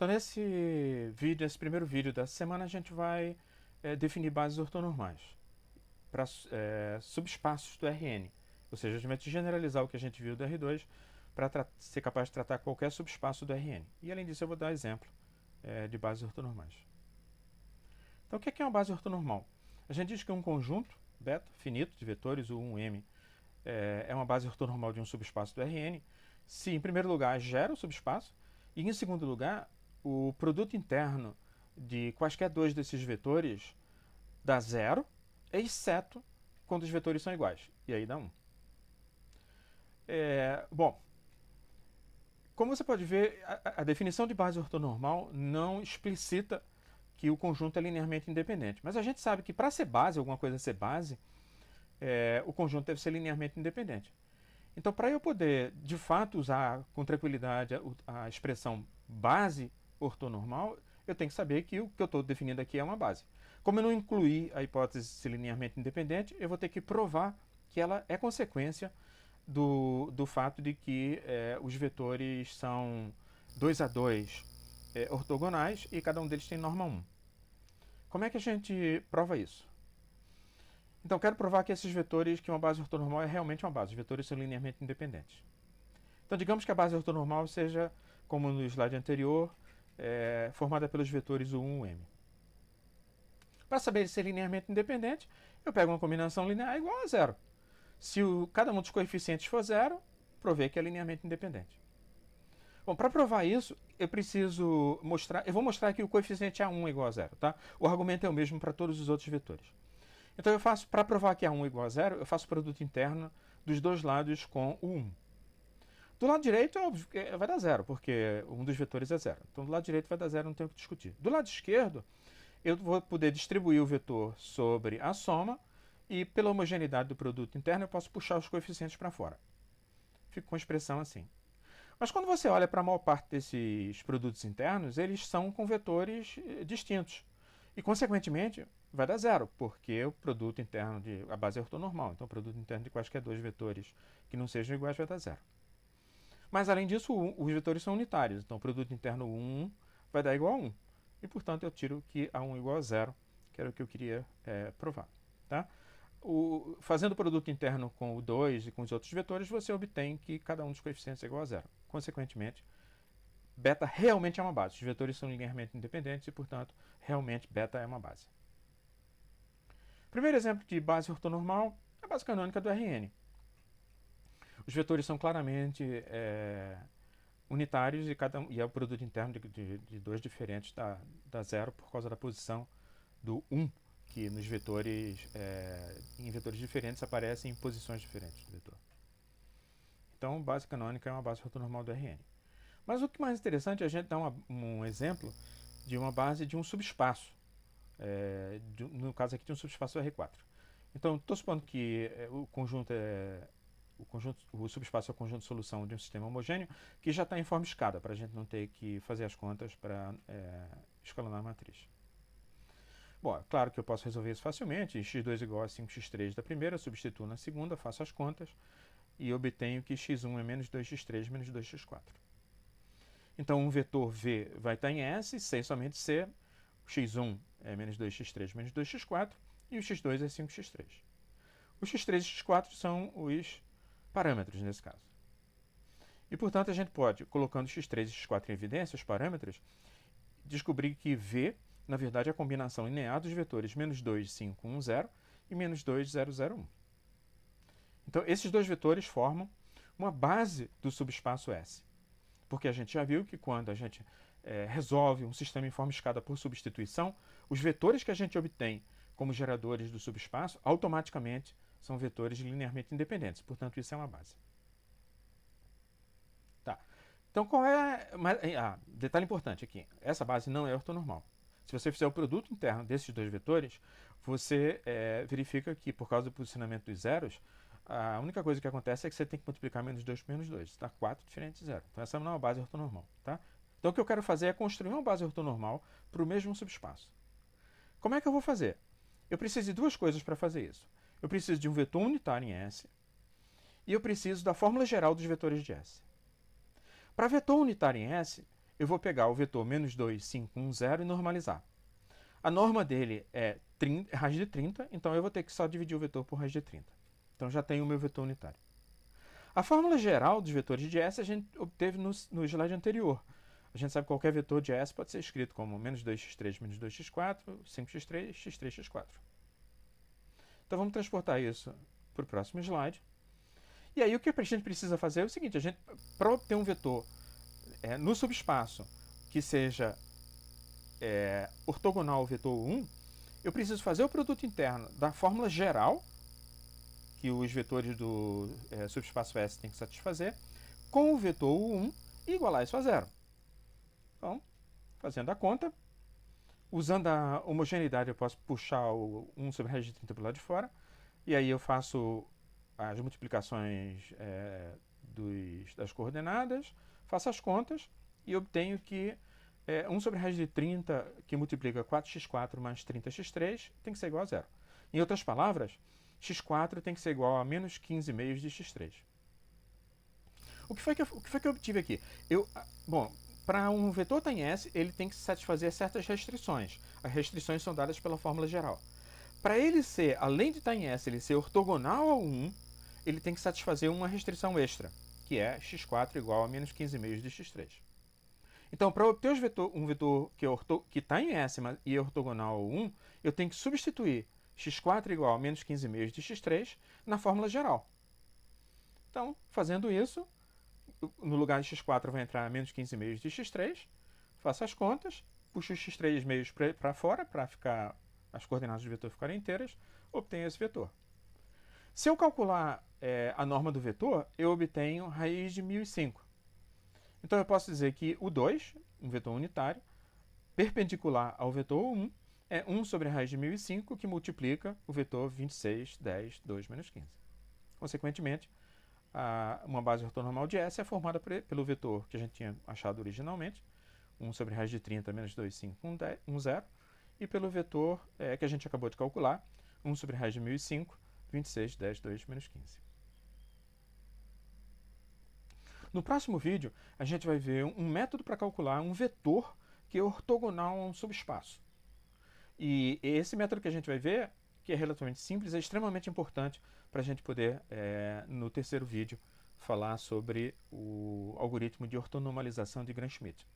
Então nesse vídeo, nesse primeiro vídeo dessa semana, a gente vai definir bases ortonormais para subespaços do Rn. Ou seja, a gente vai generalizar o que a gente viu do R2 para ser capaz de tratar qualquer subespaço do Rn. E além disso eu vou dar exemplo de bases ortonormais. Então o que é uma base ortonormal? A gente diz que um conjunto beta finito de vetores, o 1M, é uma base ortonormal de um subespaço do Rn, se em primeiro lugar gera o subespaço e em segundo lugar o produto interno de quaisquer dois desses vetores dá zero, exceto quando os vetores são iguais, e aí dá 1. Bom, como você pode ver, a definição de base ortonormal não explicita que o conjunto é linearmente independente. Mas a gente sabe que para ser base, alguma coisa ser base, o conjunto deve ser linearmente independente. Então, para eu poder, de fato, usar com tranquilidade a expressão base ortonormal, eu tenho que saber que o que eu estou definindo aqui é uma base. Como eu não incluí a hipótese de ser linearmente independente, eu vou ter que provar que ela é consequência do fato de que os vetores são 2 a 2 ortogonais e cada um deles tem norma 1. Como é que a gente prova isso? Então, quero provar que esses vetores, que uma base ortonormal é realmente uma base. Os vetores são linearmente independentes. Então, digamos que a base ortonormal seja, como no slide anterior, formada pelos vetores U1 e U M. Para saber se é linearmente independente, eu pego uma combinação linear igual a zero. Se cada um dos coeficientes for zero, provei que é linearmente independente. Bom, para provar isso, eu preciso mostrar... Eu vou mostrar que o coeficiente A1 é igual a zero, tá? O argumento é o mesmo para todos os outros vetores. Então eu faço, para provar que A1 é igual a zero, eu faço o produto interno dos dois lados com o 1. Do lado direito, óbvio, vai dar zero, porque um dos vetores é zero. Então do lado direito vai dar zero, não tenho o que discutir. Do lado esquerdo, eu vou poder distribuir o vetor sobre a soma e pela homogeneidade do produto interno eu posso puxar os coeficientes para fora. Fico com a expressão assim. Mas quando você olha para a maior parte desses produtos internos, eles são com vetores distintos. E, consequentemente, vai dar zero, porque o produto interno de a base é ortonormal. Então, o produto interno de quaisquer dois vetores que não sejam iguais vai dar zero. Mas, além disso, os vetores são unitários. Então, o produto interno 1 vai dar igual a 1. E, portanto, eu tiro que A1 é igual a zero, que era o que eu queria provar. Tá? Fazendo o produto interno com o 2 e com os outros vetores, você obtém que cada um dos coeficientes é igual a zero. Consequentemente, beta realmente é uma base. Os vetores são linearmente independentes e, portanto, realmente beta é uma base. Primeiro exemplo de base ortonormal é a base canônica do Rn. Os vetores são claramente unitários e é o produto interno de dois diferentes da zero por causa da posição do 1, que nos vetores, em vetores diferentes, aparecem em posições diferentes do vetor. Então, base canônica é uma base ortonormal do Rn. Mas o que mais interessante é a gente dar um exemplo de uma base de um subespaço. No caso aqui de um subespaço R4. Então, estou supondo que o subespaço é o conjunto de solução de um sistema homogêneo que já está em forma escada, para a gente não ter que fazer as contas para escalonar a matriz. Bom, é claro que eu posso resolver isso facilmente. x2 igual a 5x3 da primeira, substituo na segunda, faço as contas e obtenho que x1 é menos 2x3 menos 2x4. Então, um vetor V vai estar em S, C somente C. O x1 é menos 2x3 menos 2x4 e o x2 é 5x3. Os x3 e x4 são os parâmetros nesse caso. E, portanto, a gente pode, colocando x3 e x4 em evidência, os parâmetros, descobrir que V, na verdade, é a combinação linear dos vetores menos 2, 5, 1, 0 e menos 2, 0, 0, 1. Então, esses dois vetores formam uma base do subespaço S. Porque a gente já viu que quando a gente resolve um sistema em forma escada por substituição, os vetores que a gente obtém como geradores do subespaço automaticamente são vetores linearmente independentes. Portanto, isso é uma base. Tá. Então, qual é... detalhe importante aqui. Essa base não é ortonormal. Se você fizer o produto interno desses dois vetores, você verifica que, por causa do posicionamento dos zeros, a única coisa que acontece é que você tem que multiplicar menos 2 por menos 2. Está 4 diferente de 0. Então, essa não é uma base ortonormal. Tá? Então, o que eu quero fazer é construir uma base ortonormal para o mesmo subespaço. Como é que eu vou fazer? Eu preciso de duas coisas para fazer isso. Eu preciso de um vetor unitário em S e eu preciso da fórmula geral dos vetores de S. Para vetor unitário em S, eu vou pegar o vetor menos 2, 5, 1, 0 e normalizar. A norma dele é raiz de 30, então eu vou ter que só dividir o vetor por raiz de 30. Então já tenho o meu vetor unitário. A fórmula geral dos vetores de S a gente obteve no slide anterior. A gente sabe que qualquer vetor de S pode ser escrito como menos 2x3, menos 2x4, 5x3, x3x4. Então vamos transportar isso para o próximo slide. E aí o que a gente precisa fazer é o seguinte, para obter um vetor no subespaço que seja ortogonal ao vetor 1, eu preciso fazer o produto interno da fórmula geral, que os vetores do subespaço S têm que satisfazer, com o vetor U1 e igualar isso a zero. Então, fazendo a conta, usando a homogeneidade, eu posso puxar o 1 sobre raiz de 30 para o lado de fora, e aí eu faço as multiplicações das coordenadas, faço as contas e obtenho que 1 sobre raiz de 30, que multiplica 4x4 mais 30x3, tem que ser igual a zero. Em outras palavras, x4 tem que ser igual a menos 15 meios de x3. O que foi que eu obtive aqui? Para um vetor estar em S, ele tem que satisfazer certas restrições. As restrições são dadas pela fórmula geral. Para ele ser, além de estar em S, ele ser ortogonal ao 1, ele tem que satisfazer uma restrição extra, que é x4 igual a menos 15 meios de x3. Então, para obter um vetor que está em S e é ortogonal ao 1, eu tenho que substituir x4 igual a menos 15 meios de x3 na fórmula geral. Então, fazendo isso, no lugar de x4 vai entrar menos 15 meios de x3, faço as contas, puxo os x3 meios para fora, para ficar as coordenadas do vetor ficarem inteiras, obtenho esse vetor. Se eu calcular a norma do vetor, eu obtenho raiz de 1005. Então eu posso dizer que o 2, um vetor unitário, perpendicular ao vetor 1, é 1 sobre a raiz de 1005, que multiplica o vetor 26, 10, 2, menos 15. Consequentemente, uma base ortonormal de S é formada pelo vetor que a gente tinha achado originalmente, 1 sobre a raiz de 30 menos 2, 5, 1, 0, e pelo vetor que a gente acabou de calcular, 1 sobre a raiz de 1005, 26, 10, 2, menos 15. No próximo vídeo, a gente vai ver um método para calcular um vetor que é ortogonal a um subespaço. E esse método que a gente vai ver, que é relativamente simples, é extremamente importante para a gente poder, no terceiro vídeo, falar sobre o algoritmo de ortonormalização de Gram-Schmidt.